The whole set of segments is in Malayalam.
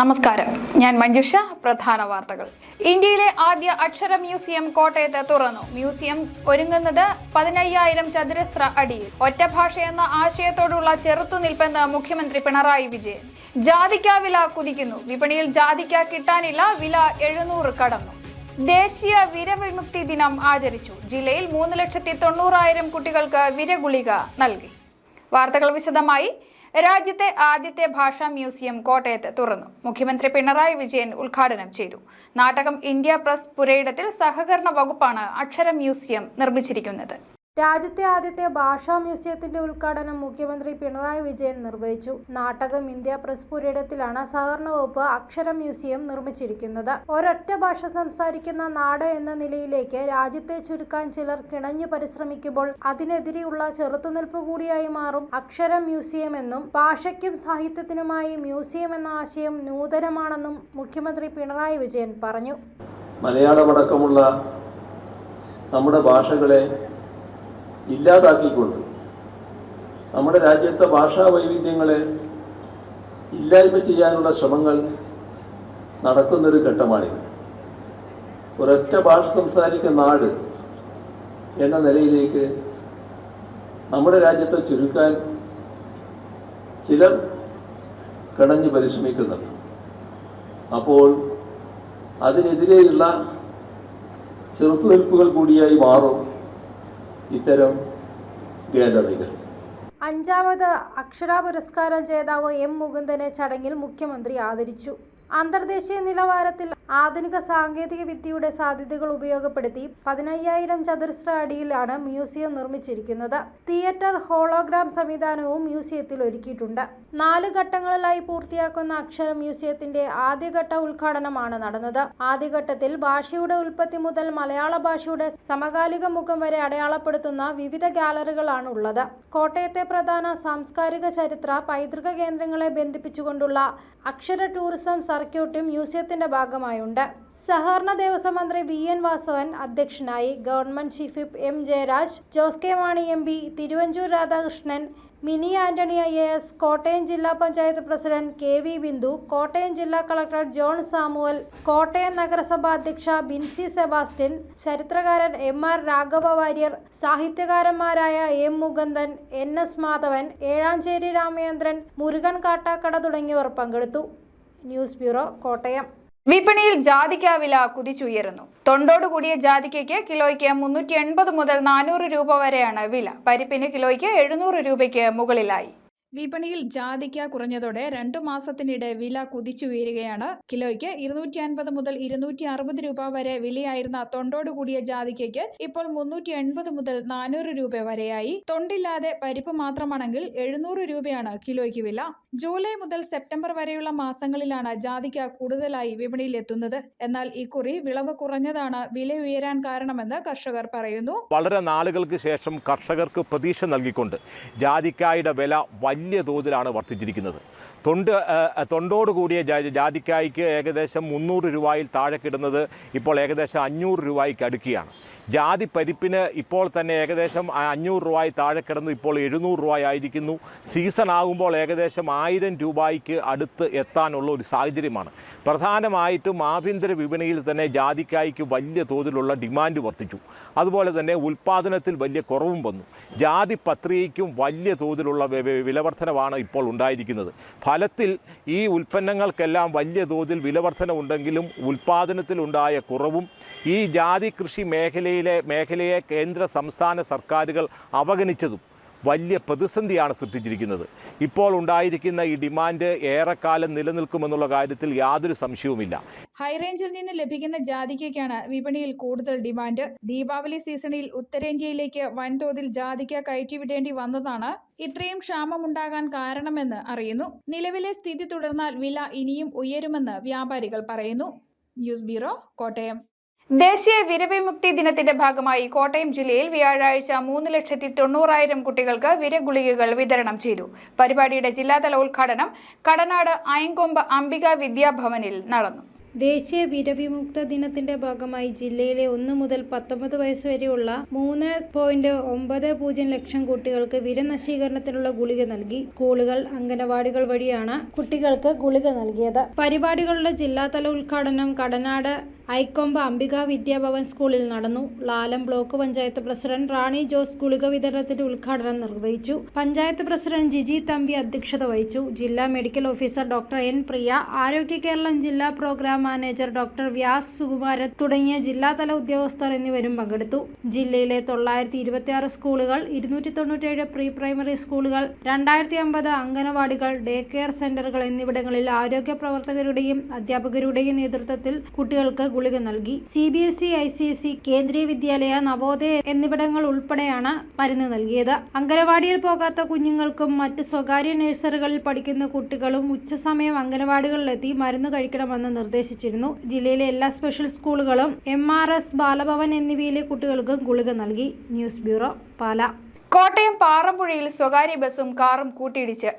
നമസ്കാരം, ഞാൻ മഞ്ജുഷ. പ്രധാന വാർത്തകൾ. ഇന്ത്യയിലെ ആദ്യ അക്ഷര മ്യൂസിയം കോട്ടയത്ത് തുറന്നു. മ്യൂസിയം ഒരുങ്ങുന്നത് 15,000 ചതുരശ്ര അടിയിൽ. ഒറ്റ ഭാഷ എന്ന ആശയത്തോടുള്ള ചെറുത്തുനിൽപ്പെന്ന് മുഖ്യമന്ത്രി പിണറായി വിജയൻ. ജാതിക്ക വില കുതിക്കുന്നു. വിപണിയിൽ ജാതിക്ക കിട്ടാനില്ല. വില 700 കടന്നു. ദേശീയ വിരവിമുക്തി ദിനം ആചരിച്ചു. ജില്ലയിൽ 3,90,000 കുട്ടികൾക്ക് വിരഗുളിക നൽകി. വാർത്തകൾ വിശദമായി. രാജ്യത്തെ ആദ്യത്തെ ഭാഷാ മ്യൂസിയം കോട്ടയത്ത് തുറന്നു. മുഖ്യമന്ത്രി പിണറായി വിജയൻ ഉദ്ഘാടനം ചെയ്തു. നാട്ടകം ഇന്ത്യ പ്രസ് പുരയിടത്തിൽ സഹകരണ വകുപ്പാണ് അക്ഷര മ്യൂസിയം നിർമ്മിച്ചിരിക്കുന്നത്. രാജ്യത്തെ ആദ്യത്തെ ഭാഷാ മ്യൂസിയത്തിന്റെ ഉദ്ഘാടനം മുഖ്യമന്ത്രി പിണറായി വിജയൻ നിർവഹിച്ചു. നാട്ടകം ഇന്ത്യ പ്രസ് പുരയിടത്തിലാണ് സഹകരണ വകുപ്പ് അക്ഷര മ്യൂസിയം നിർമ്മിച്ചിരിക്കുന്നത്. ഒരൊറ്റ ഭാഷ സംസാരിക്കുന്ന നാട് എന്ന നിലയിലേക്ക് രാജ്യത്തെ ചുരുക്കാൻ ചിലർ കിണഞ്ഞു പരിശ്രമിക്കുമ്പോൾ അതിനെതിരെയുള്ള ചെറുത്തുനിൽപ്പ് കൂടിയായി മാറും അക്ഷര മ്യൂസിയം എന്നും ഭാഷയ്ക്കും സാഹിത്യത്തിനുമായി മ്യൂസിയം എന്ന ആശയം നൂതനമാണെന്നും മുഖ്യമന്ത്രി പിണറായി വിജയൻ പറഞ്ഞു. മലയാളമടക്കമുള്ള നമ്മുടെ ഭാഷകളെ ഇല്ലാതാക്കിക്കൊണ്ട് നമ്മുടെ രാജ്യത്തെ ഭാഷാ വൈവിധ്യങ്ങളെ ഇല്ലായ്മ ചെയ്യാനുള്ള ശ്രമങ്ങൾ നടക്കുന്നൊരു ഘട്ടമാണിത്. ഒരൊറ്റ ഭാഷ സംസാരിക്കുന്ന നാട് എന്ന നിലയിലേക്ക് നമ്മുടെ രാജ്യത്തെ ചുരുക്കാൻ ചിലർ കിണഞ്ഞു പരിശ്രമിക്കുന്നുണ്ട്. അപ്പോൾ അതിനെതിരെയുള്ള ചെറുത്തുനിൽപ്പുകൾ കൂടിയായി മാറും ഇത്തരം ഭേദഗതികൾ. 5ാമത് അക്ഷര പുരസ്കാരം ജേതാവ് എം മുകുന്ദനെ ചടങ്ങിൽ മുഖ്യമന്ത്രി ആദരിച്ചു. അന്തർദേശീയ നിലവാരത്തിൽ ആധുനിക സാങ്കേതിക വിദ്യയുടെ സാധ്യതകൾ ഉപയോഗപ്പെടുത്തി 15,000 ചതുരശ്ര അടിയിലാണ് മ്യൂസിയം നിർമ്മിച്ചിരിക്കുന്നത്. തിയേറ്റർ, ഹോളോഗ്രാം സംവിധാനവും മ്യൂസിയത്തിൽ ഒരുക്കിയിട്ടുണ്ട്. 4 ഘട്ടങ്ങളിലായി പൂർത്തിയാക്കുന്ന അക്ഷര മ്യൂസിയത്തിന്റെ ആദ്യഘട്ട ഉദ്ഘാടനമാണ് നടന്നത്. ആദ്യഘട്ടത്തിൽ ഭാഷയുടെ ഉൽപ്പത്തി മുതൽ മലയാള ഭാഷയുടെ സമകാലിക മുഖം വരെ അടയാളപ്പെടുത്തുന്ന വിവിധ ഗാലറികളാണ് ഉള്ളത്. കോട്ടയത്തെ പ്രധാന സാംസ്കാരിക ചരിത്ര പൈതൃക കേന്ദ്രങ്ങളെ ബന്ധിപ്പിച്ചുകൊണ്ടുള്ള അക്ഷര ടൂറിസം സർക്യൂട്ടും മ്യൂസിയത്തിന്റെ ഭാഗമായുണ്ട്. സഹകരണ ദേവസ്വം മന്ത്രി VN വാസവൻ അധ്യക്ഷനായി. Government chief whip M Jayaraj, Jose K Mani MP, Thiruvanchoor Radhakrishnan, Mini Antony IAS, Kottayam ജില്ലാ പഞ്ചായത്ത് പ്രസിഡന്റ് KV ബിന്ദു, കോട്ടയം ജില്ലാ കളക്ടർ ജോൺ സാമുവൽ, കോട്ടയം നഗരസഭ അധ്യക്ഷ ബിൻസി സെബാസ്റ്റ്യൻ, ചരിത്രകാരൻ MR രാഘവ വാര്യർ, സാഹിത്യകാരന്മാരായ M മുകുന്ദൻ, NS മാധവൻ, ഏഴാഞ്ചേരി രാമചന്ദ്രൻ, മുരുകൻ കാട്ടാക്കട തുടങ്ങിയവർ പങ്കെടുത്തു. News bureau, Kottayam. വിപണിയിൽ ജാതിക്ക വില കുതിച്ചുയരുന്നു. തൊണ്ടോടുകൂടിയ ജാതിക്കയ്ക്ക് കിലോയ്ക്ക് 380 മുതൽ 400 രൂപ വരെയാണ് വില. പരിപ്പിന് കിലോയ്ക്ക് 700 രൂപയ്ക്ക് മുകളിലായി. വിപണിയിൽ ജാതിക്ക കുറഞ്ഞതോടെ 2 മാസത്തിനിടെ വില കുതിച്ചുയരുകയാണ്. കിലോയ്ക്ക് 250 മുതൽ 260 രൂപ വരെ വിലയായിരുന്ന തൊണ്ടോടുകൂടിയ ജാതിക്കയ്ക്ക് ഇപ്പോൾ 380 മുതൽ 400 രൂപ വരെയായി. തൊണ്ടില്ലാതെ പരിപ്പ് മാത്രമാണെങ്കിൽ 700 രൂപയാണ് കിലോയ്ക്ക് വില. ജൂലൈ മുതൽ സെപ്റ്റംബർ വരെയുള്ള മാസങ്ങളിലാണ് ജാതിക്ക കൂടുതലായി വിപണിയിൽ എത്തുന്നത്. എന്നാൽ ഇക്കുറി വിളവ് കുറഞ്ഞതാണ് വില ഉയരാൻ കാരണമെന്ന് കർഷകർ പറയുന്നു. വളരെ നാളുകൾക്ക് ശേഷം കർഷകർക്ക് പ്രതീക്ഷ നൽകിക്കൊണ്ട് ജാതിക്കായുടെ വില വലിയ തോതിലാണ് വർദ്ധിച്ചിരിക്കുന്നത്. തൊണ്ടോടുകൂടിയ ജാതിക്കായ്ക്ക് ഏകദേശം 300 രൂപയിൽ താഴെ കിടുന്നത് ഇപ്പോൾ ഏകദേശം 500 രൂപയ്ക്ക് അടുക്കുകയാണ്. ജാതി പരിപ്പിന് ഇപ്പോൾ തന്നെ ഏകദേശം 500 രൂപയിൽ താഴെ കിടന്ന് ഇപ്പോൾ 700 രൂപയായിരിക്കുന്നു. സീസൺ ആകുമ്പോൾ ഏകദേശം 1000 രൂപയ്ക്ക് അടുത്ത് എത്താനുള്ള ഒരു സാഹചര്യമാണ്. പ്രധാനമായിട്ടും ആഭ്യന്തര വിപണിയിൽ തന്നെ ജാതിക്കായ്ക്ക് വലിയ തോതിലുള്ള ഡിമാൻഡ് വർദ്ധിച്ചു. അതുപോലെ തന്നെ ഉൽപ്പാദനത്തിൽ വലിയ കുറവും വന്നു. ജാതി പത്രികയ്ക്കും വലിയ തോതിലുള്ള വിലവർധനവാണ് ഇപ്പോൾ ഉണ്ടായിരിക്കുന്നത്. ഫലത്തിൽ ഈ ഉൽപ്പന്നങ്ങൾക്കെല്ലാം വലിയ തോതിൽ വിലവർധന ഉണ്ടെങ്കിലും ഉൽപ്പാദനത്തിലുണ്ടായ കുറവും ഈ ജാതി കൃഷി മേഖലയെ കേന്ദ്ര സംസ്ഥാന സർക്കാരുകൾ അവഗണിച്ചതും വലിയ പ്രതിസന്ധിയാണ് സൃഷ്ടിച്ചിരിക്കുന്നത്. ഇപ്പോൾ ഉണ്ടായിരിക്കുന്ന ഈ ഡിമാൻഡ് ഏറെക്കാലം നിലനിൽക്കുമെന്നുള്ള കാര്യത്തിൽ യാതൊരു സംശയവുമില്ല. ഹൈറേഞ്ചിൽ നിന്ന് ലഭിക്കുന്ന ജാതിക്കയ്ക്കാണ് വിപണിയിൽ കൂടുതൽ ഡിമാൻഡ്. ദീപാവലി സീസണിൽ ഉത്തരേന്ത്യയിലേക്ക് വൻതോതിൽ ജാതിക്ക കയറ്റിവിടേണ്ടി വന്നതാണ് ഇത്രയും ക്ഷാമമുണ്ടാകാൻ കാരണമെന്ന് അറിയുന്നു. നിലവിലെ സ്ഥിതി തുടർന്നാൽ വില ഇനിയും ഉയരുമെന്ന് വ്യാപാരികൾ പറയുന്നു. News bureau, Kottayam. ദേശീയ വിരവിമുക്തി ദിനത്തിന്റെ ഭാഗമായി കോട്ടയം ജില്ലയിൽ വ്യാഴാഴ്ച 3,90,000 കുട്ടികൾക്ക് വിരഗുളികകൾ വിതരണം ചെയ്തു. പരിപാടിയുടെ ജില്ലാതല ഉദ്ഘാടനം കടനാട് അയങ്കൊമ്പ് അംബിക വിദ്യാഭവനിൽ നടന്നു. ദേശീയ വിരവിമുക്ത ദിനത്തിന്റെ ഭാഗമായി ജില്ലയിലെ 1 മുതൽ 19 വയസ്സ് വരെയുള്ള 3.90 ലക്ഷം കുട്ടികൾക്ക് വിരനശീകരണത്തിനുള്ള ഗുളിക നൽകി. സ്കൂളുകൾ, അംഗനവാടികൾ വഴിയാണ് കുട്ടികൾക്ക് ഗുളിക നൽകിയത്. പരിപാടികളുടെ ജില്ലാതല ഉദ്ഘാടനം കടനാട് ഐക്കൊമ്പ അംബിക വിദ്യാഭവൻ സ്കൂളിൽ നടന്നു. ലാലം ബ്ലോക്ക് പഞ്ചായത്ത് പ്രസിഡന്റ് റാണി ജോസ് ഗുളിക വിതരണത്തിന്റെ ഉദ്ഘാടനം നിർവഹിച്ചു. പഞ്ചായത്ത് പ്രസിഡന്റ് ജിജി തമ്പി അധ്യക്ഷത വഹിച്ചു. ജില്ലാ medical officer doctor N Priya, Arogya Keralam ജില്ലാ programme manager doctor Vyas Sukumaran തുടങ്ങിയ ജില്ലാതല ഉദ്യോഗസ്ഥർ എന്നിവരും പങ്കെടുത്തു. ജില്ലയിലെ 926 സ്കൂളുകൾ, 297 പ്രീ പ്രൈമറി സ്കൂളുകൾ, 2050 അംഗനവാടികൾ, ഡേ കെയർ സെന്ററുകൾ എന്നിവിടങ്ങളിൽ ആരോഗ്യ പ്രവർത്തകരുടെയും അധ്യാപകരുടെയും നേതൃത്വത്തിൽ കുട്ടികൾക്ക് ഗുളിക നൽകി. CBSE, ICSE, കേന്ദ്രീയ വിദ്യാലയ, നവോദയ എന്നിവിടങ്ങൾ ഉൾപ്പെടെയാണ് മരുന്ന് നൽകിയത്. അംഗനവാടിയിൽ പോകാത്ത കുഞ്ഞുങ്ങൾക്കും മറ്റ് സ്വകാര്യ നഴ്സറികളിൽ പഠിക്കുന്ന കുട്ടികളും ഉച്ചസമയം അംഗനവാടികളിലെത്തി മരുന്ന് കഴിക്കണമെന്ന് നിർദ്ദേശിച്ചിരുന്നു. ജില്ലയിലെ എല്ലാ സ്പെഷ്യൽ സ്കൂളുകളും, MRS ബാലഭവൻ എന്നിവയിലെ കുട്ടികൾക്കും ഗുളിക നൽകി. News bureau, Pala. കോട്ടയം പാറമ്പുഴയിൽ സ്വകാര്യ ബസും കാറും കൂട്ടിയിടിച്ച്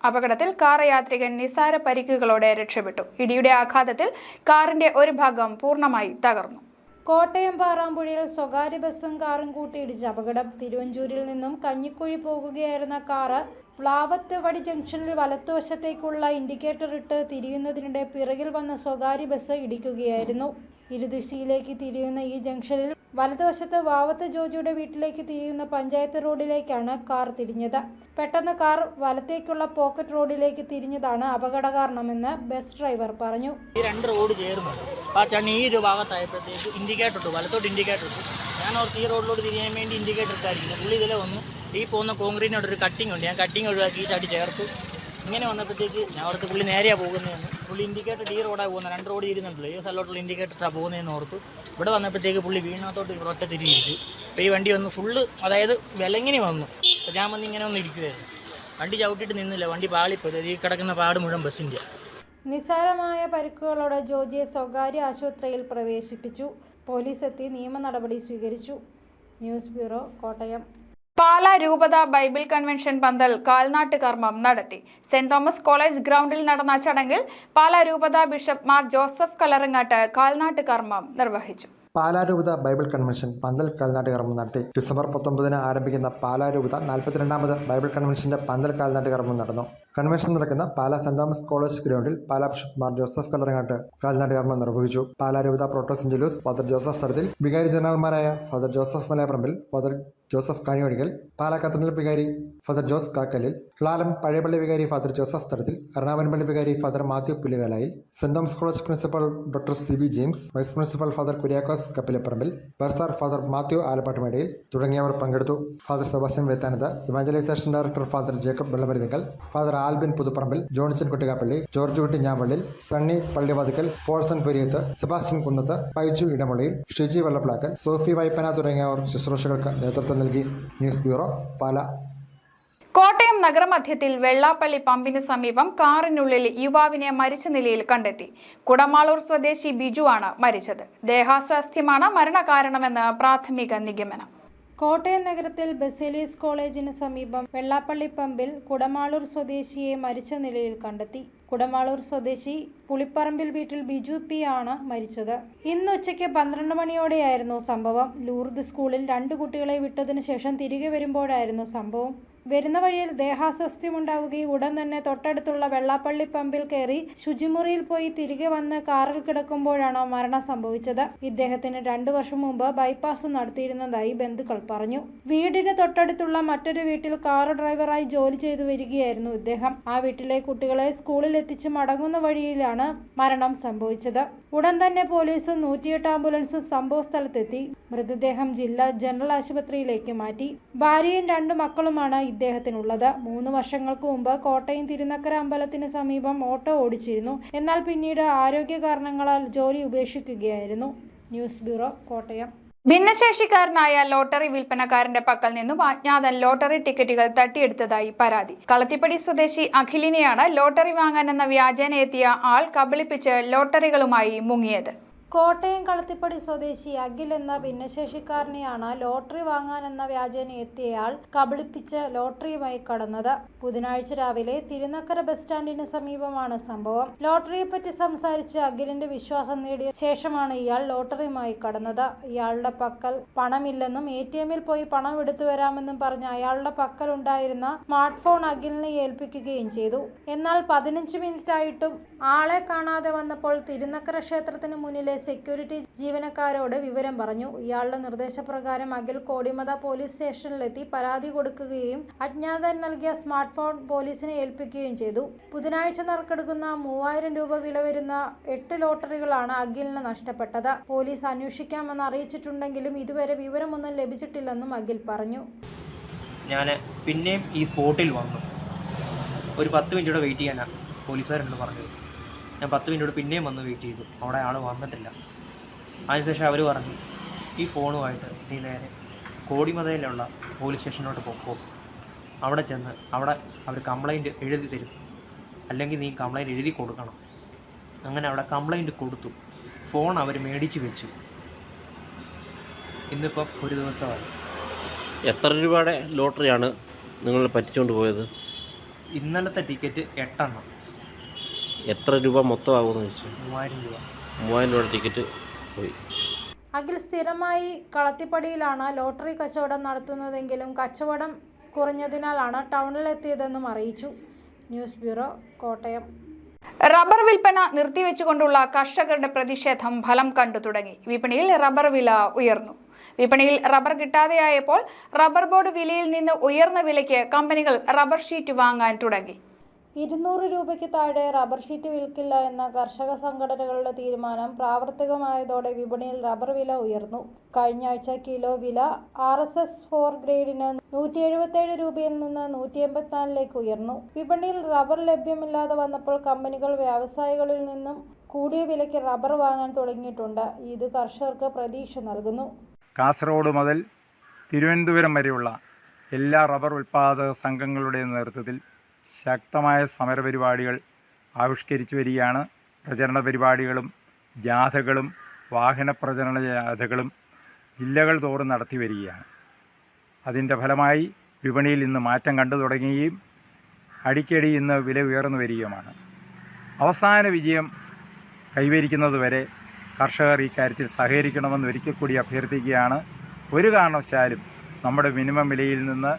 അപകടത്തിൽ കാർ യാത്രികൻ നിസ്സാര പരിക്കുകളോടെ രക്ഷപ്പെട്ടു. ഇടിയുടെ ആഘാതത്തിൽ കാറിന്റെ ഒരു ഭാഗം പൂർണ്ണമായി തകർന്നു. കോട്ടയം പാറാമ്പുഴയിൽ സ്വകാര്യ ബസും കാറും കൂട്ടിയിടിച്ച് അപകടം. തിരുവഞ്ചൂരിൽ നിന്നും കഞ്ഞിക്കുഴി പോകുകയായിരുന്ന കാറ് പ്ലാവത്ത് വടി ജംഗ്ഷനിൽ വലത്തുവശത്തേക്കുള്ള ഇൻഡിക്കേറ്റർ ഇട്ട് തിരിയുന്നതിനിടെ പിറകിൽ വന്ന സ്വകാര്യ ബസ് ഇടിക്കുകയായിരുന്നു. ഇരുദിശയിലേക്ക് തിരിയുന്ന ഈ ജംഗ്ഷനിൽ വലതുവശത്ത് വാവത്ത് ജോജിയുടെ വീട്ടിലേക്ക് തിരിയുന്ന പഞ്ചായത്ത് റോഡിലേക്കാണ് കാർ തിരിഞ്ഞത്. പെട്ടെന്ന് കാർ വലത്തേക്കുള്ള പോക്കറ്റ് റോഡിലേക്ക് തിരിഞ്ഞതാണ് അപകട കാരണമെന്ന് ബസ് ഡ്രൈവർ പറഞ്ഞു. ഈ 2 റോഡ് ചേർന്നു ആ ചണ്ണി ഈ ഒരു ഭാഗത്തായപ്പോഴത്തേക്ക് ഇൻഡിക്കേറ്റർ ഇട്ടു, വലത്തോട്ട് ഇൻഡിക്കേറ്റർ ഇട്ടു. ഞാൻ ഓർത്ത് ഈ റോഡിലോട്ട് തിരിയാൻ വേണ്ടി ഇൻഡിക്കേറ്റർ ഇട്ടായിരിക്കും. പുള്ളി ഇതിലെ വന്നു. ഈ പോകുന്ന കോൺക്രീറ്റിനോടൊരു കട്ടിങ് ഉണ്ട്, ഞാൻ കട്ടിങ് ഒഴിവാക്കി ഈ ചാടി ചേർത്തു. ഇങ്ങനെ വന്നപ്പോഴത്തേക്ക് ഞാൻ ഓർത്ത് പുള്ളി നേരെയാണ് പോകുന്നതെന്ന്. പുള്ളി ഇൻഡിക്കേറ്റർ ഈ റോഡാണ് പോകുന്നത്, 2 റോഡ് ഇരുന്നുണ്ടല്ലോ, ഈ സ്ഥലത്തോട്ടുള്ള ഇൻഡിക്കേറ്ററാണ് പോകുന്നതെന്ന് ഓർത്തു. ഇവിടെ വന്നപ്പോഴത്തേക്ക് പുള്ളി വീണത്തോട്ട് ഒറ്റ തിരിച്ചു. അപ്പോൾ ഈ വണ്ടി വന്ന് ഫുള്ള്, അതായത് വിലങ്ങിനി വന്നു. അപ്പോൾ ഞാൻ വന്ന് ഇങ്ങനെ ഒന്ന് ഇരിക്കുമായിരുന്നു. വണ്ടി ചവിട്ടിയിട്ട് നിന്നില്ല, വണ്ടി പാളിപ്പോയി. ഈ കിടക്കുന്ന പാട് മുഴുവൻ ബസ്സിൻ്റെ. നിസ്സാരമായ പരിക്കുകളോടെ ജോജിയെ സ്വകാര്യ ആശുപത്രിയിൽ പ്രവേശിപ്പിച്ചു. പോലീസ് എത്തി നിയമ നടപടി സ്വീകരിച്ചു. News bureau, Kottayam. പാലാ രൂപത ബൈബിൾ കൺവെൻഷൻ പന്തൽ കാൽനാട്ട് കർമ്മം നടത്തി. സെന്റ് തോമസ് കോളേജ് ഗ്രൗണ്ടിൽ നടന്ന ചടങ്ങിൽ പാലാ രൂപത ബിഷപ്പ് മാർ ജോസഫ് കല്ലറങ്ങാട്ട് കാൽനാട്ട് കർമ്മം നിർവഹിച്ചു. പാലാ രൂപത ബൈബിൾ കൺവെൻഷൻ പന്തൽ കാൽനാട്ട് കർമ്മം നടത്തി. ഡിസംബർ 19 ആരംഭിക്കുന്ന പാലാ രൂപത 42ാമത് ബൈബിൾ കൺവെൻഷന്റെ പന്തൽ കാൽനാട്ട് കർമ്മം നടന്നു. കൺവെൻഷൻ നടക്കുന്ന പാലാ സെന്റ് തോമസ് കോളേജ് ഗ്രൗണ്ടിൽ പാലാ ബിഷപ്പ് മാർ ജോസഫ് കല്ലറങ്ങാട്ട് കാൽനാട്ട് കർമ്മം നിർവഹിച്ചു. പാലാ രൂപത പ്രോട്ടോസിഞ്ചലൂസ് ഫാദർ ജോസഫ് തടത്തിൽ, വികാരി ജനറൽമാരായ father Joseph Malayaparambil, father Joseph Kaniyodickal, Pala cathedral വികാരി ഫാദർ ജോസ് കാക്കലിൽ, ലാലം പഴയപള്ളി വികാരി ഫാദർ ജോസഫ് തടത്തിൽ, എറണാകുളം വികാരി ഫാദർ മാത്യു പുല്ലുകാലായിൽ, സെന്റ് Thomas college principal doctor CB James, vice principal father Kuriakose Kappilaparambil, bursar father Mathew Alappattumedayil തുടങ്ങിയവർ പങ്കെടുത്തു. Father Sebastian Vethanath, evangelisation director father Jacob Vellamaruthickal, father Albin Puthuparambil, Johnson Kuttikappally, George Kutty Njampallil, Sunny Pallivathukkal, Paulson Puriyath, Sebastian Kunnath, Paiju Edamoliyil, Shiji Vellaplackal, Sophy Vaippana തുടങ്ങിയവർ ശുശ്രൂഷകൾക്ക് നേതൃത്വം നൽകി. News bureau, Pala. കോട്ടയം നഗരമധ്യത്തിൽ വെള്ളാപ്പള്ളി പമ്പിന് സമീപം കാറിനുള്ളിൽ യുവാവിനെ മരിച്ച നിലയിൽ കണ്ടെത്തി. കുടമാളൂർ സ്വദേശി ബിജു ആണ് മരിച്ചത്. ദേഹാസ്വാസ്ഥ്യമാണ് മരണകാരണമെന്ന് പ്രാഥമിക നിഗമനം. കോട്ടയം നഗരത്തിൽ ബസേലിയസ് കോളേജിന് സമീപം വെള്ളാപ്പള്ളി പമ്പിൽ കുടമാളൂർ സ്വദേശിയെ മരിച്ച നിലയിൽ കണ്ടെത്തി. കുടമാളൂർ സ്വദേശി പുളിപ്പറമ്പിൽ വീട്ടിൽ ബിജു P ആണ് മരിച്ചത്. ഇന്ന് ഉച്ചയ്ക്ക് 12 മണിയോടെയായിരുന്നു സംഭവം. ലൂർദ് സ്കൂളിൽ 2 കുട്ടികളെ വിട്ടതിനു ശേഷം തിരികെ വരുമ്പോഴായിരുന്നു സംഭവം. വരുന്ന വഴിയിൽ ദേഹാസ്വാസ്ഥ്യമുണ്ടാവുകയും ഉടൻ തന്നെ തൊട്ടടുത്തുള്ള വെള്ളാപ്പള്ളി പമ്പിൽ കയറി ശുചിമുറിയിൽ പോയി തിരികെ വന്ന് കാറിൽ കിടക്കുമ്പോഴാണ് മരണം സംഭവിച്ചത്. ഇദ്ദേഹത്തിന് 2 വർഷം മുമ്പ് ബൈപ്പാസ് നടത്തിയിരുന്നതായി ബന്ധുക്കൾ പറഞ്ഞു. വീടിന് തൊട്ടടുത്തുള്ള മറ്റൊരു വീട്ടിൽ കാർ ഡ്രൈവറായി ജോലി ചെയ്തു വരികയായിരുന്നു ഇദ്ദേഹം. ആ വീട്ടിലെ കുട്ടികളെ സ്കൂളിൽ എത്തിച്ച് മടങ്ങുന്ന വഴിയിലാണ് മരണം സംഭവിച്ചത്. ഉടൻ തന്നെ പോലീസും 108 ആംബുലൻസും സംഭവ സ്ഥലത്തെത്തി മൃതദേഹം ജില്ലാ ജനറൽ ആശുപത്രിയിലേക്ക് മാറ്റി. ഭാര്യയും 2 മക്കളുമാണ് ഇദ്ദേഹത്തിനുള്ളത്. 3 വർഷങ്ങൾക്ക് മുമ്പ് കോട്ടയം തിരുനക്കര അമ്പലത്തിന് സമീപം ഓട്ടോ ഓടിച്ചിരുന്നു. എന്നാൽ പിന്നീട് ആരോഗ്യ കാരണങ്ങളാൽ ജോലി ഉപേക്ഷിക്കുകയായിരുന്നു. News bureau, Kottayam. ഭിന്നശേഷിക്കാരനായ ലോട്ടറി വിൽപ്പനക്കാരന്റെ പക്കൽ നിന്നും അജ്ഞാതൻ ലോട്ടറി ടിക്കറ്റുകൾ തട്ടിയെടുത്തതായി പരാതി. കളത്തിപ്പടി സ്വദേശി അഖിലിനെയാണ് ലോട്ടറി വാങ്ങാനെന്ന വ്യാജേന എത്തിയ ആൾ കബളിപ്പിച്ച് ലോട്ടറികളുമായി മുങ്ങിയത്. കോട്ടയം കളത്തിപ്പടി സ്വദേശി അഖിൽ എന്ന ഭിന്നശേഷിക്കാരനെയാണ് ലോട്ടറി വാങ്ങാനെന്ന വ്യാജേന എത്തിയയാൾ കബളിപ്പിച്ച് ലോട്ടറിയുമായി കടന്നത്. ബുധനാഴ്ച രാവിലെ തിരുനക്കര ബസ് സ്റ്റാൻഡിന് സമീപമാണ് സംഭവം. ലോട്ടറിയെപ്പറ്റി സംസാരിച്ച് അഖിലിന്റെ വിശ്വാസം നേടിയ ശേഷമാണ് ഇയാൾ ലോട്ടറിയുമായി കടന്നത്. ഇയാളുടെ പക്കൽ പണമില്ലെന്നും ATM-ൽ പോയി പണം എടുത്തു വരാമെന്നും പറഞ്ഞ് അയാളുടെ പക്കലുണ്ടായിരുന്ന സ്മാർട്ട് ഫോൺ അഖിലിനെ ഏൽപ്പിക്കുകയും ചെയ്തു. എന്നാൽ 15 മിനിറ്റായിട്ടും ആളെ കാണാതെ വന്നപ്പോൾ തിരുനക്കര ക്ഷേത്രത്തിന് മുന്നിലെ സെക്യൂരിറ്റി ജീവനക്കാരോട് വിവരം പറഞ്ഞു. ഇയാളുടെ നിർദ്ദേശപ്രകാരം അഖിൽ കോടിമത പോലീസ് സ്റ്റേഷനിലെത്തി പരാതി കൊടുക്കുകയും അജ്ഞാതൻ നൽകിയ സ്മാർട്ട് ഫോൺ പോലീസിനെ ഏൽപ്പിക്കുകയും ചെയ്തു. ബുധനാഴ്ച നറുക്കെടുക്കുന്ന 3000 രൂപ വില വരുന്ന 8 ലോട്ടറികളാണ് അഖിലിന് നഷ്ടപ്പെട്ടത്. പോലീസ് അന്വേഷിക്കാമെന്ന് അറിയിച്ചിട്ടുണ്ടെങ്കിലും ഇതുവരെ വിവരമൊന്നും ലഭിച്ചിട്ടില്ലെന്നും അഖിൽ പറഞ്ഞു. ഞാൻ പിന്നെയും ഈ സ്പോട്ടിൽ വന്നു. ഒരു 10 മിനിറ്റ് വെയിറ്റ് ചെയ്യാനാണ് പോലീസുകാരെന്ന് പറഞ്ഞത്. ഞാൻ 10 മിനിറ്റ് പിന്നെയും വന്ന് വെയിറ്റ് ചെയ്തു. അവിടെ ആൾ വന്നിട്ടില്ല. അതിനുശേഷം അവർ പറഞ്ഞു, ഈ ഫോണുമായിട്ട് നീ നേരെ കോടിമതയിലുള്ള പോലീസ് സ്റ്റേഷനിലോട്ട് പോകും. അവിടെ ചെന്ന് അവിടെ അവർ കംപ്ലയിൻറ്റ് എഴുതി തരും, അല്ലെങ്കിൽ നീ കംപ്ലയിൻറ്റ് എഴുതി കൊടുക്കണം. അങ്ങനെ അവിടെ കംപ്ലയിൻറ്റ് കൊടുത്തു. ഫോൺ അവർ മേടിച്ച് വെച്ചു. ഇന്നിപ്പം ഒരു ദിവസമായി. എത്ര രൂപയുടെ ലോട്ടറിയാണ് നിങ്ങൾ പറ്റിച്ചുകൊണ്ട് പോയത്? ഇന്നലത്തെ ടിക്കറ്റ് 8 എണ്ണം. എത്ര രൂപ മൊത്തമാകുമെന്ന് ചോദിച്ചു? 3000 രൂപ. 3000 രൂപയുടെ ടിക്കറ്റ് പോയി. അഖിൽ സ്ഥിരമായി കളത്തിപ്പടിയിലാണ് ലോട്ടറി കച്ചവടം നടത്തുന്നതെങ്കിലും കച്ചവടം കുറഞ്ഞതിനാലാണ് ടൗണിലെത്തിയതെന്നും അറിയിച്ചു. News bureau, Kottayam. റബ്ബർ വിൽപ്പന നിർത്തിവെച്ചുകൊണ്ടുള്ള കർഷകരുടെ പ്രതിഷേധം ഫലം കണ്ടു തുടങ്ങി. വിപണിയിൽ റബ്ബർ വില ഉയർന്നു. വിപണിയിൽ റബ്ബർ കിട്ടാതെയായപ്പോൾ റബ്ബർ ബോർഡ് വിലയിൽ നിന്ന് ഉയർന്ന വിലയ്ക്ക് കമ്പനികൾ റബ്ബർ ഷീറ്റ് വാങ്ങാൻ തുടങ്ങി. 200 രൂപയ്ക്ക് താഴെ റബ്ബർ ഷീറ്റ് വിൽക്കില്ല എന്ന കർഷക സംഘടനകളുടെ തീരുമാനം പ്രാവർത്തികമായതോടെ വിപണിയിൽ റബ്ബർ വില ഉയർന്നു. കഴിഞ്ഞ ആഴ്ച കിലോ വില RSS 4 ഗ്രേഡിന് 177 രൂപയിൽ നിന്ന് 184 ഉയർന്നു. വിപണിയിൽ റബ്ബർ ലഭ്യമില്ലാതെ വന്നപ്പോൾ കമ്പനികൾ വ്യവസായികളിൽ നിന്നും കൂടിയ വിലയ്ക്ക് റബ്ബർ വാങ്ങാൻ തുടങ്ങിയിട്ടുണ്ട്. ഇത് കർഷകർക്ക് പ്രതീക്ഷ നൽകുന്നു. കാസർഗോഡ് മുതൽ തിരുവനന്തപുരം വരെയുള്ള എല്ലാ റബ്ബർ ഉൽപ്പാദക സംഘങ്ങളുടെ നേതൃത്വത്തിൽ ശക്തമായ സമരപരിപാടികൾ ആവിഷ്കരിച്ചു വരികയാണ്. പ്രചരണ പരിപാടികളും ജാഥകളും വാഹന പ്രചരണ ജാഥകളും ജില്ലകൾ തോറും നടത്തി വരികയാണ്. അതിൻ്റെ ഫലമായി വിപണിയിൽ ഇന്ന് മാറ്റം കണ്ടു തുടങ്ങുകയും അടിക്കടി ഇന്ന് വില ഉയർന്നു വരികയുമാണ്. അവസാന വിജയം കൈവരിക്കുന്നതുവരെ കർഷകർ ഇക്കാര്യത്തിൽ സഹകരിക്കണമെന്ന് ഒരിക്കൽ കൂടി അഭ്യർത്ഥിക്കുകയാണ്. ഒരു കാരണവശാലും നമ്മുടെ മിനിമം വിലയിൽ നിന്ന്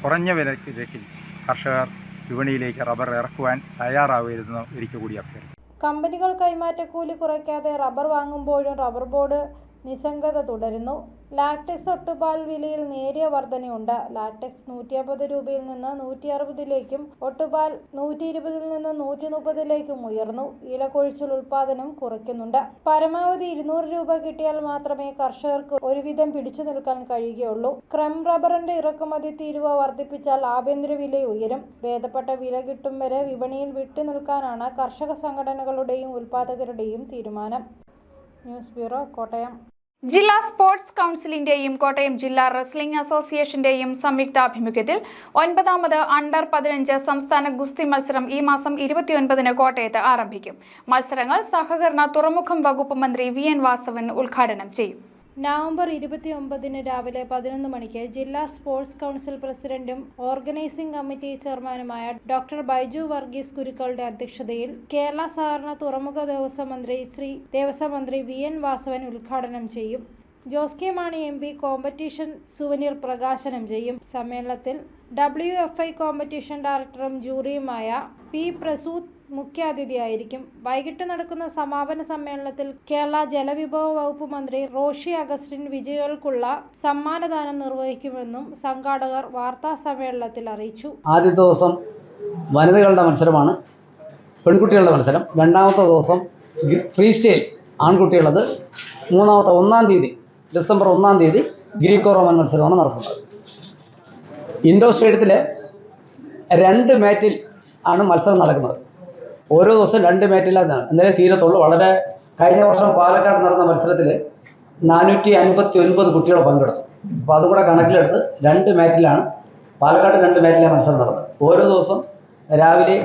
കുറഞ്ഞ വിലയ്ക്ക് കർഷകർ വിപണിയിലേക്ക് റബ്ബർ ഇറക്കുവാൻ തയ്യാറാവരുതെന്ന് ഒരിക്കൽ കൂടി അഭ്യർത്ഥിക്കുന്നു. കമ്പനികൾ കൈമാറ്റക്കൂലി കുറയ്ക്കാതെ റബ്ബർ വാങ്ങുമ്പോഴും റബ്ബർ ബോർഡ് നിസ്സംഗത തുടരുന്നു. ലാറ്റക്സ് ഒട്ടുപാൽ വിലയിൽ നേരിയ വർധനയുണ്ട്. ലാറ്റക്സ് 150 രൂപയിൽ നിന്ന് 160ലേക്കും ഒട്ടുപാൽ 120 നിന്ന് 130ലേക്കും ഉയർന്നു. ഇലകൊഴിച്ചിൽ ഉൽപ്പാദനം കുറയ്ക്കുന്നുണ്ട്. പരമാവധി 200 രൂപ കിട്ടിയാൽ മാത്രമേ കർഷകർക്ക് ഒരുവിധം പിടിച്ചു നിൽക്കാൻ കഴിയുകയുള്ളൂ. ക്രം റബ്ബറിന്റെ ഇറക്കുമതി തീരുവ വർദ്ധിപ്പിച്ചാൽ ആഭ്യന്തര വില ഉയരും. ഭേദപ്പെട്ട വില കിട്ടും വരെ വിപണിയിൽ വിട്ടുനിൽക്കാനാണ് കർഷക സംഘടനകളുടെയും ഉൽപ്പാദകരുടെയും തീരുമാനം. News bureau, Kottayam. ജില്ലാ സ്പോർട്സ് കൗൺസിലിന്റെയും കോട്ടയം ജില്ലാ റെസ്ലിംഗ് അസോസിയേഷന്റെയും സംയുക്താഭിമുഖ്യത്തിൽ 9ാമത് അണ്ടർ 15 സംസ്ഥാന ഗുസ്തി മത്സരം ഈ മാസം 29-ന് കോട്ടയത്ത് ആരംഭിക്കും. മത്സരങ്ങൾ സഹകരണ തുറമുഖം വകുപ്പ് മന്ത്രി VN വാസവൻ ഉദ്ഘാടനം ചെയ്യും. നവംബർ 29-ന് രാവിലെ 11 മണിക്ക് ജില്ലാ സ്പോർട്സ് കൗൺസിൽ പ്രസിഡന്റും ഓർഗനൈസിംഗ് കമ്മിറ്റി ചെയർമാനുമായ ഡോക്ടർ ബൈജു വർഗീസ് ഗുരുക്കളുടെ അധ്യക്ഷതയിൽ കേരള സഹകരണ തുറമുഖ ദേവസ്വം മന്ത്രി VN വാസവൻ ഉദ്ഘാടനം ചെയ്യും. Jose K Mani MP competition souvenir പ്രകാശനം ചെയ്യും. സമ്മേളനത്തിൽ WFI കോമ്പറ്റീഷൻ ഡയറക്ടറും ജൂറിയുമായ P പ്രസൂത് മുഖ്യാതിഥിയായിരിക്കും. വൈകിട്ട് നടക്കുന്ന സമാപന സമ്മേളനത്തിൽ കേരള ജലവിഭവ വകുപ്പ് മന്ത്രി റോഷി അഗസ്റ്റിൻ വിജയികൾക്കുള്ള സമ്മാനദാനം നിർവഹിക്കുമെന്നും സംഘാടകർ വാർത്താ സമ്മേളനത്തിൽ അറിയിച്ചു. ആദ്യത്തെ ദിവസം വനിതകളുടെ മത്സരമാണ്, പെൺകുട്ടികളുടെ മത്സരം. രണ്ടാമത്തെ ദിവസം ഫ്രീ സ്റ്റൈൽ ആൺകുട്ടികളത്. മൂന്നാമത്തെ 1-ാം തീയതി ഡിസംബർ 1-ാം തീയതി ഗ്രീക്കോ റോമൻ മത്സരമാണ് നടക്കുന്നത്. ഇൻഡോർ സ്റ്റേഡിയത്തിലെ 2 മാറ്റിൽ ആണ് മത്സരം നടക്കുന്നത്. ഓരോ ദിവസം 2 മാറ്റിലാണ് എന്നാലേ തീരത്തുള്ളൂ. കഴിഞ്ഞ വർഷം പാലക്കാട് നടന്ന മത്സരത്തിൽ 459 കുട്ടികൾ പങ്കെടുത്തു. അപ്പോൾ അതുകൂടെ കണക്കിലെടുത്ത് 2 മാറ്റിലാണ് പാലക്കാട് 2 മാറ്റിലെ മത്സരം നടന്നത്. ഓരോ ദിവസം രാവിലെ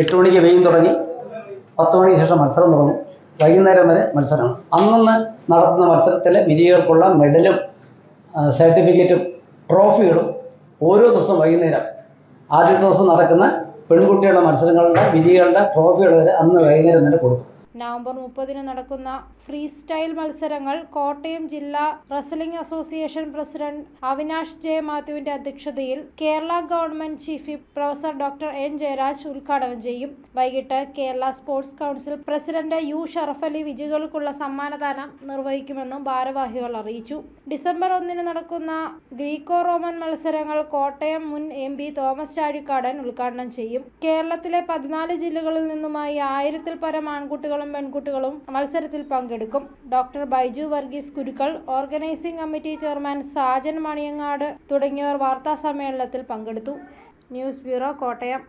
8 മണിക്ക് വെയിൽ തുടങ്ങി 10 മണിക്ക് ശേഷം മത്സരം തുടങ്ങും. വൈകുന്നേരം വരെ മത്സരമാണ്. അന്നന്ന് നടത്തുന്ന മത്സരത്തിലെ വിജയികൾക്കുള്ള മെഡലും സർട്ടിഫിക്കറ്റും ട്രോഫികളും ഓരോ ദിവസം വൈകുന്നേരം, ആദ്യത്തെ ദിവസം നടക്കുന്ന പെൺകുട്ടികളുടെ മത്സരങ്ങളുടെ വിജയികളുടെ ട്രോഫികൾ വരെ അന്ന് വൈകുന്നേരം തന്നെ കൊടുക്കും. നവംബർ 30 നടക്കുന്ന ഫ്രീ സ്റ്റൈൽ മത്സരങ്ങൾ കോട്ടയം ജില്ലാ wrestling association president Avinash J മാത്യുവിന്റെ അധ്യക്ഷതയിൽ Kerala government chief whip professor doctor N Jayaraj ഉദ്ഘാടനം ചെയ്യും. വൈകിട്ട് Kerala sports council president U Sharafali വിജയികൾക്കുള്ള സമ്മാനദാനം നിർവഹിക്കുമെന്നും ഭാരവാഹികൾ അറിയിച്ചു. ഡിസംബർ 1 നടക്കുന്ന ഗ്രീക്കോ റോമൻ മത്സരങ്ങൾ കോട്ടയം മുൻ MP തോമസ് ചാഴിക്കാടൻ ഉദ്ഘാടനം ചെയ്യും. കേരളത്തിലെ 14 ജില്ലകളിൽ നിന്നുമായി 1000-ൽ പരം ആൺകുട്ടികളും പെൺകുട്ടികളും മത്സരത്തിൽ പങ്കെടുക്കും. Doctor Baiju Varghese Kurukkal, organising committee chairman Sajan Maniyangad തുടങ്ങിയവർ വാർത്താ സമ്മേളനത്തിൽ പങ്കെടുത്തു. News bureau, Kottayam.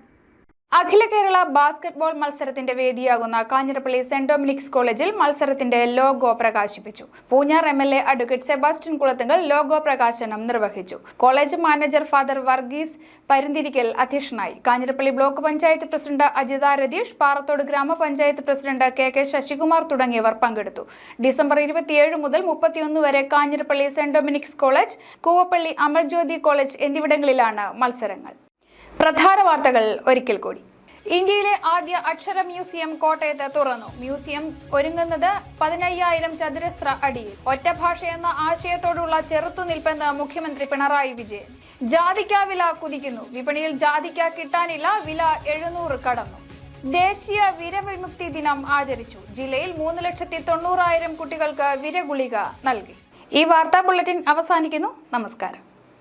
അഖില കേരള ബാസ്കറ്റ്ബോൾ മത്സരത്തിന്റെ വേദിയാകുന്ന കാഞ്ഞിരപ്പള്ളി സെന്റ് ഡൊമിനിക്സ് കോളേജിൽ മത്സരത്തിന്റെ ലോഗോ പ്രകാശിപ്പിച്ചു. Poonjar MLA advocate Sebastian Kulathunkal logo പ്രകാശനം നിർവഹിച്ചു. College manager father Varghese Parunthirickal അധ്യക്ഷനായി. Kanjirappally block panchayat president Ajitha Ratheesh, Parathodu gramapanchayat president KK Sasikumar തുടങ്ങിയവർ പങ്കെടുത്തു. ഡിസംബർ 27 മുതൽ 31 വരെ കാഞ്ഞിരപ്പള്ളി സെന്റ് Dominic's college, Koovappally Amal Jyothi college എന്നിവിടങ്ങളിലാണ് മത്സരങ്ങൾ. പ്രധാന വാർത്തകൾ ഒരിക്കൽ കൂടി. ഇന്ത്യയിലെ ആദ്യ അക്ഷര മ്യൂസിയം കോട്ടയത്ത് തുറന്നു. മ്യൂസിയം ഒരുങ്ങുന്നത് 15,000 ചതുരശ്ര അടിയിൽ. ഒറ്റഭാഷ എന്ന ആശയത്തോടുള്ള ചെറുത്തുനിൽപ്പെന്ന് മുഖ്യമന്ത്രി പിണറായി വിജയൻ. ജാതിക്ക വില കുതിക്കുന്നു. വിപണിയിൽ ജാതിക്ക കിട്ടാനില്ല. വില 700 കടന്നു. ദേശീയ വിരവിമുക്തി ദിനം ആചരിച്ചു. ജില്ലയിൽ 3,90,000 കുട്ടികൾക്ക് വിരഗുളിക നൽകി. ഈ വാർത്താ ബുള്ളറ്റിൻ അവസാനിക്കുന്നു. നമസ്കാരം.